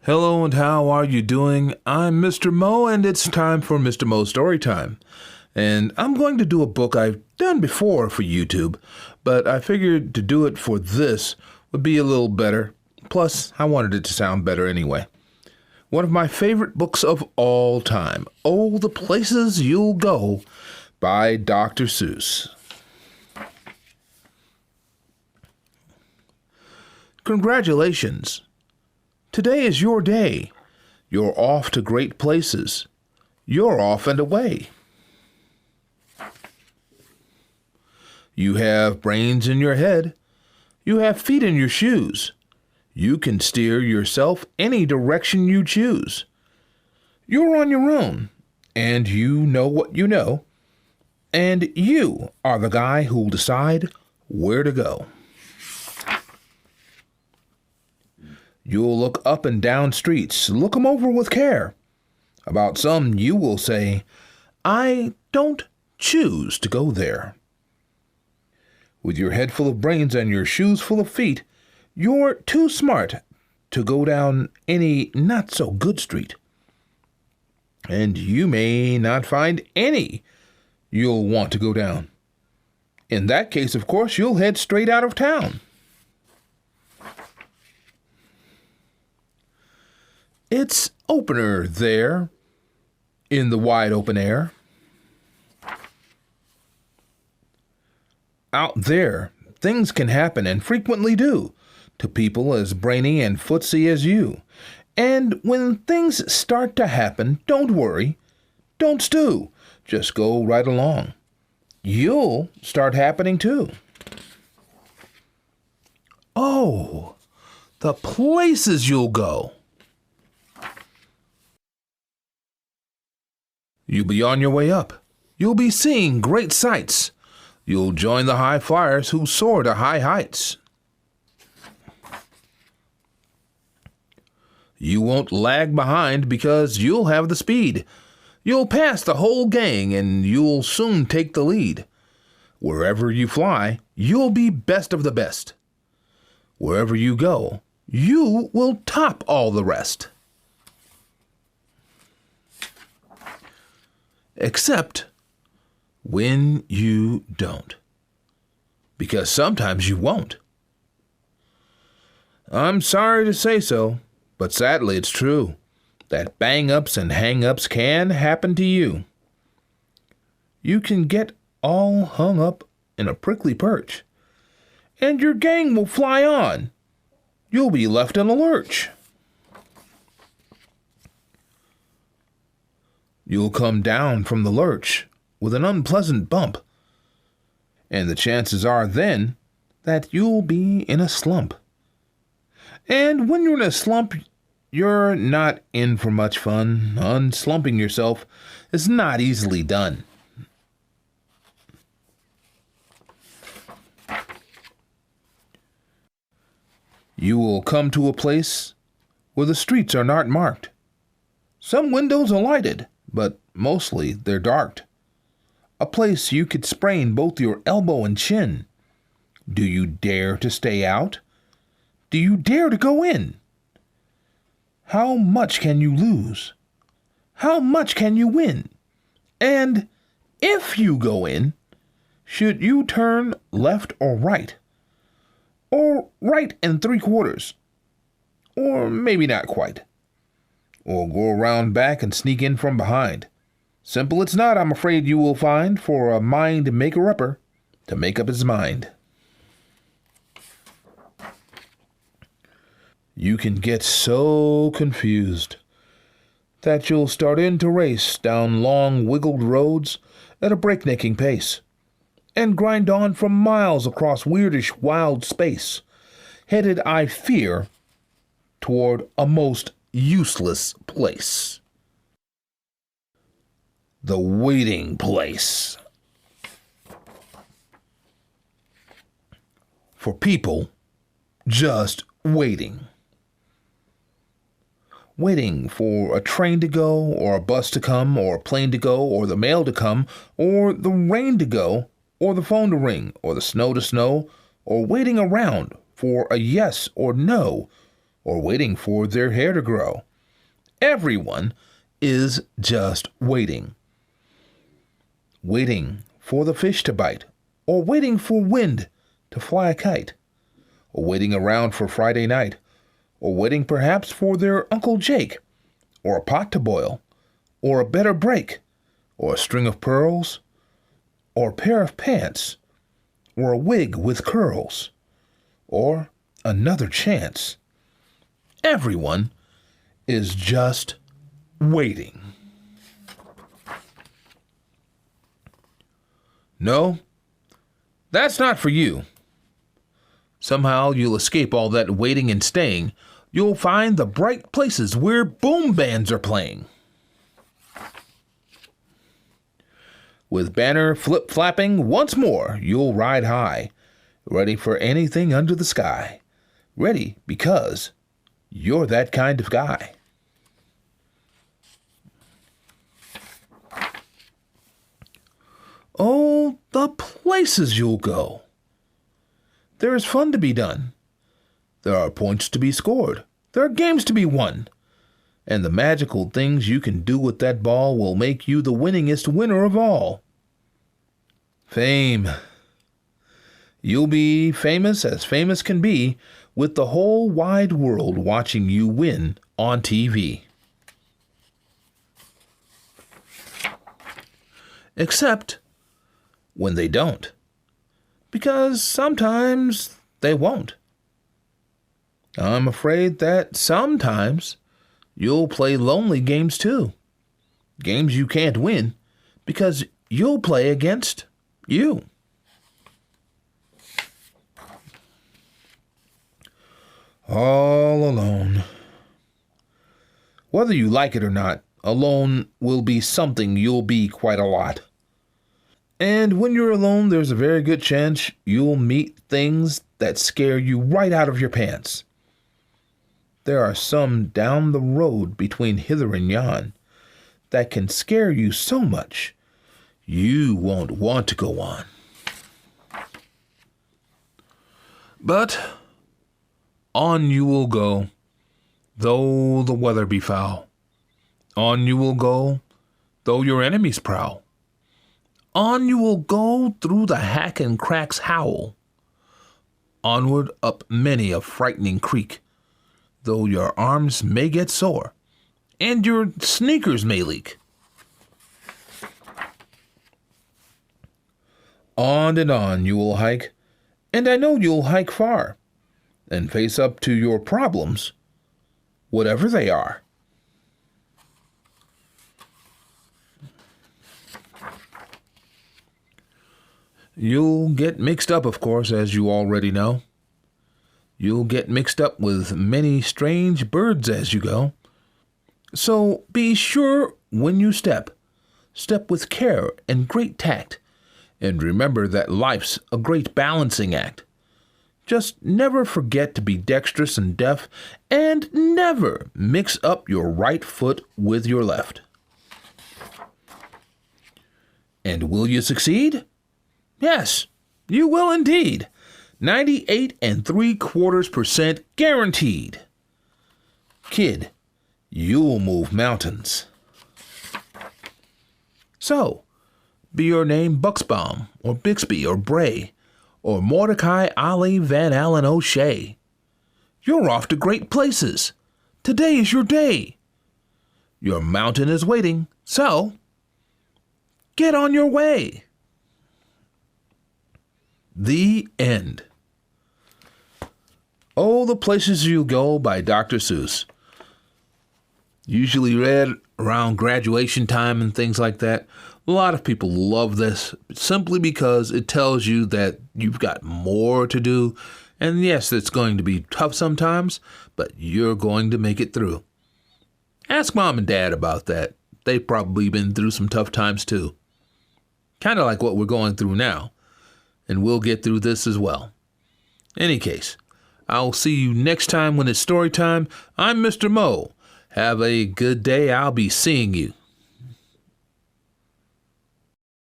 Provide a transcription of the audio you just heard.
Hello and how are you doing? I'm Mr. Mo and it's time for Mr. Mo Story Time. And I'm going to do a book I've done before for YouTube, but I figured to do it for this would be a little better. Plus, I wanted it to sound better anyway. One of my favorite books of all time, Oh, the Places You'll Go by Dr. Seuss. Congratulations. Today is your day. You're off to great places. You're off and away. You have brains in your head. You have feet in your shoes. You can steer yourself any direction you choose. You're on your own, and you know what you know, and you are the guy who'll decide where to go. You'll look up and down streets, look 'em over with care. About some you will say, I don't choose to go there. With your head full of brains and your shoes full of feet, you're too smart to go down any not-so-good street. And you may not find any you'll want to go down. In that case, of course, you'll head straight out of town. It's opener there, in the wide open air. Out there, things can happen and frequently do to people as brainy and footsy as you. And when things start to happen, don't worry, don't stew, just go right along. You'll start happening too. Oh, the places you'll go. You'll be on your way up. You'll be seeing great sights. You'll join the high flyers who soar to high heights. You won't lag behind because you'll have the speed. You'll pass the whole gang and you'll soon take the lead. Wherever you fly, you'll be best of the best. Wherever you go, you will top all the rest. Except when you don't. Because sometimes you won't. I'm sorry to say so, but sadly it's true that bang-ups and hang-ups can happen to you. You can get all hung up in a prickly perch, and your gang will fly on. You'll be left in a lurch. You'll come down from the lurch with an unpleasant bump, and the chances are then that you'll be in a slump. And when you're in a slump, you're not in for much fun. Unslumping yourself is not easily done. You will come to a place where the streets are not marked. Some windows are lighted, but mostly they're dark. A place you could sprain both your elbow and chin. Do you dare to stay out? Do you dare to go in? How much can you lose? How much can you win? And if you go in, should you turn left or right? Or right and 3/4? Or maybe not quite. Or go around back and sneak in from behind. Simple it's not, I'm afraid you will find, for a mind-maker-upper to make up his mind. You can get so confused that you'll start in to race down long wiggled roads at a breaknecking pace, and grind on for miles across weirdish wild space, headed, I fear, toward a most useless place. The waiting place. For people just waiting. Waiting for a train to go, or a bus to come, or a plane to go, or the mail to come, or the rain to go, or the phone to ring, or the snow to snow, or waiting around for a yes or no, or waiting for their hair to grow. Everyone is just waiting. Waiting for the fish to bite, or waiting for wind to fly a kite, or waiting around for Friday night, or waiting perhaps for their Uncle Jake, or a pot to boil, or a better break, or a string of pearls, or a pair of pants, or a wig with curls, or another chance. Everyone is just waiting. No, that's not for you. Somehow you'll escape all that waiting and staying. You'll find the bright places where boom bands are playing. With banner flip-flapping once more, you'll ride high, ready for anything under the sky. Ready because you're that kind of guy. Oh, the places you'll go. There is fun to be done. There are points to be scored. There are games to be won. And the magical things you can do with that ball will make you the winningest winner of all. Fame. You'll be famous as famous can be, with the whole wide world watching you win on TV. Except when they don't. Because sometimes they won't. I'm afraid that sometimes you'll play lonely games too. Games you can't win because you'll play against you. All alone. Whether you like it or not, alone will be something you'll be quite a lot. And when you're alone, there's a very good chance you'll meet things that scare you right out of your pants. There are some down the road between hither and yon that can scare you so much you won't want to go on. But on you will go, though the weather be foul. On you will go, though your enemies prowl. On you will go through the hack and cracks howl. Onward up many a frightening creek, though your arms may get sore, and your sneakers may leak. On and on you will hike, and I know you'll hike far, and face up to your problems, whatever they are. You'll get mixed up, of course, as you already know. You'll get mixed up with many strange birds as you go. So be sure when you step with care and great tact, and remember that life's a great balancing act. Just never forget to be dexterous and deft, and never mix up your right foot with your left. And will you succeed? Yes, you will indeed. 98.75% guaranteed. Kid, you'll move mountains. So, be your name Buxbaum, or Bixby, or Bray, or Mordecai Ali Van Allen O'Shea. You're off to great places. Today is your day. Your mountain is waiting, so get on your way. The end. Oh, the Places You Go by Dr. Seuss. Usually read around graduation time and things like that. A lot of people love this simply because it tells you that you've got more to do. And yes, it's going to be tough sometimes, but you're going to make it through. Ask Mom and Dad about that. They've probably been through some tough times too. Kind of like what we're going through now. And we'll get through this as well. Any case, I'll see you next time when it's story time. I'm Mr. Mo. Have a good day. I'll be seeing you.